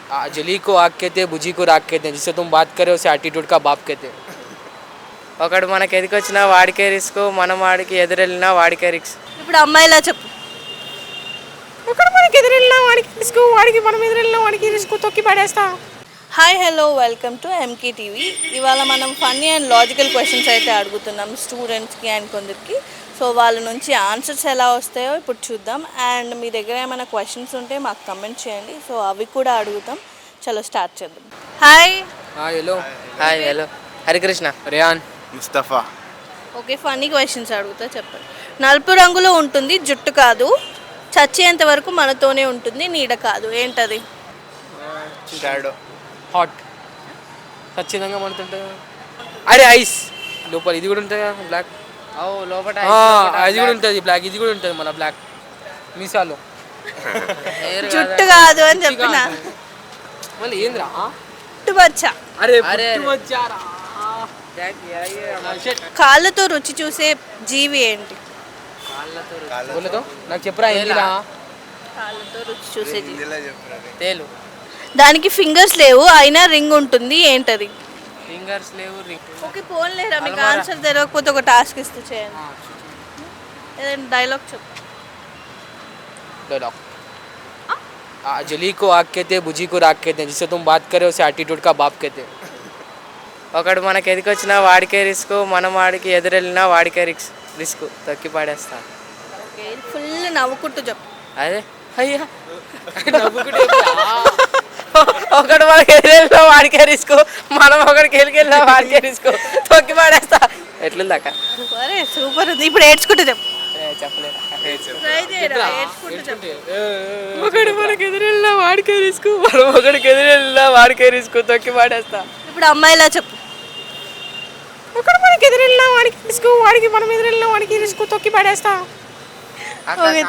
जली को आग कहते हैं, बुझी को राग कहते हैं. जिससे तुम बात करे उसे एटीट्यूड का बाप कहते हैं. ఒకడు మనకి ఎదికొచ్చినా వాడికే రిస్క్, మనం వాడికి ఎదురెళ్ళినా వాడికే రిస్క్. ఇప్పుడు అమ్మాయిలా చెప్పు. ఒకడు మనకి ఎదురెళ్ళినా వాడికి రిస్క్, వాడికి మనం ఎదురెళ్ళినా వాడికి రిస్క్, తొక్కి పడేస్తా. Hi hello welcome to MK TV. ఇవాళ మనం ఫన్నీ అండ్ లాజికల్ క్వశ్చన్స్ అయితే అడుగుతున్నాం స్టూడెంట్స్కి అండ్ కొందరికి. సో వాళ్ళ నుంచి ఆన్సర్స్ ఎలా వస్తాయో ఇప్పుడు చూద్దాం. అండ్ మీ దగ్గర ఏమైనా క్వశ్చన్స్ ఉంటే మాకు కమెంట్ చేయండి, సో అవి కూడా అడుగుతాం. చలో స్టార్ట్ చేద్దాం. Hi hello. Hi hello. Harikrishna. Riyan. Mustafa. Okay, funny questions అడుగుతా, చెప్పండి. నలుపు రంగులో ఉంటుంది, జుట్టు కాదు, చచ్చేంత వరకు మనతోనే ఉంటుంది, నీడ కాదు, ఏంటది? షాడో. హాట్. ఖచ్చితంగా మనతుంటుంది. అరే ఐస్ లోపల ఇది కూడా ఉంటుంది బ్లాక్. లోపల అది కూడా ఉంటుంది బ్లాక్, ఇది కూడా ఉంటుంది మన బ్లాక్ మీసాలో. జుట్టు కాదు అని చెప్పిన. మళ్ళీ ఏంద్రా? జుట్టు బచ్చ. అరే కాళ్ళతో రుచి చూసే జీవి ఏంటి? కాళ్ళతో నాకు చెప్పరా ఏంటిరా? కాళ్ళతో రుచి చూసే జీవి తేలు. దానికి ఫింగర్స్ లేవు అయినా రింగ్ ఉంటుంది, ఏంటది? ఫింగర్స్ లేవు, రింగ్. ఓకే, ఫోన్ లేదా? మీకు ఆన్సర్ తెలియకపోతే ఒక టాస్క్ ఇస్తూ చేయండి. ఏదైనా డైలాగ్ చెప్పు. डायलॉग. जली को आग कहते हैं, बुझी को राग कहते हैं. जिससे तुम बात करे उसे एटीट्यूड का बाप कहते हैं. ఒకడు మనకి ఎదికొచ్చినా వాడికే రిస్క్, మనం వాడికి ఎదురెళ్ళినా వాడికే రిస్క్, తొక్కి పడేస్తా. ఓకే, ఫుల్ నవ్వుకుంటూ చెప్పు. అదే అయ్యా ఒకడు మనకి ఎదురెళ్ళినా వాడికే రిస్క్, మనం ఒకడికి వెళ్ళినా వాడికే రిస్క్, తొక్కి పడేస్తా. ఎట్లుందాక? సరే, సూపర్ ఉంది. ఇప్పుడు ఏడ్చుకుంటూ చెప్పు. చెప్పలేదా? ట్రై చేయరా, ఏడ్చుకుంటూ చెప్పు. ఒకడు మనకి ఎదురెళ్ళినా వాడికే రిస్క్, మనం ఒకడికి ఎదురెళ్ళినా వాడికే రిస్క్, తొక్కి పడేస్తా. ఇప్పుడు అమ్మాయిలా చెప్పు. ఒకడు మనకి ఎదురెళ్ళినా వాడికి రిస్క్, వాడికి మనం ఎదురెళ్ళినా వాడికి రిస్క్, తొక్కి పడేస్తా. ఓకే,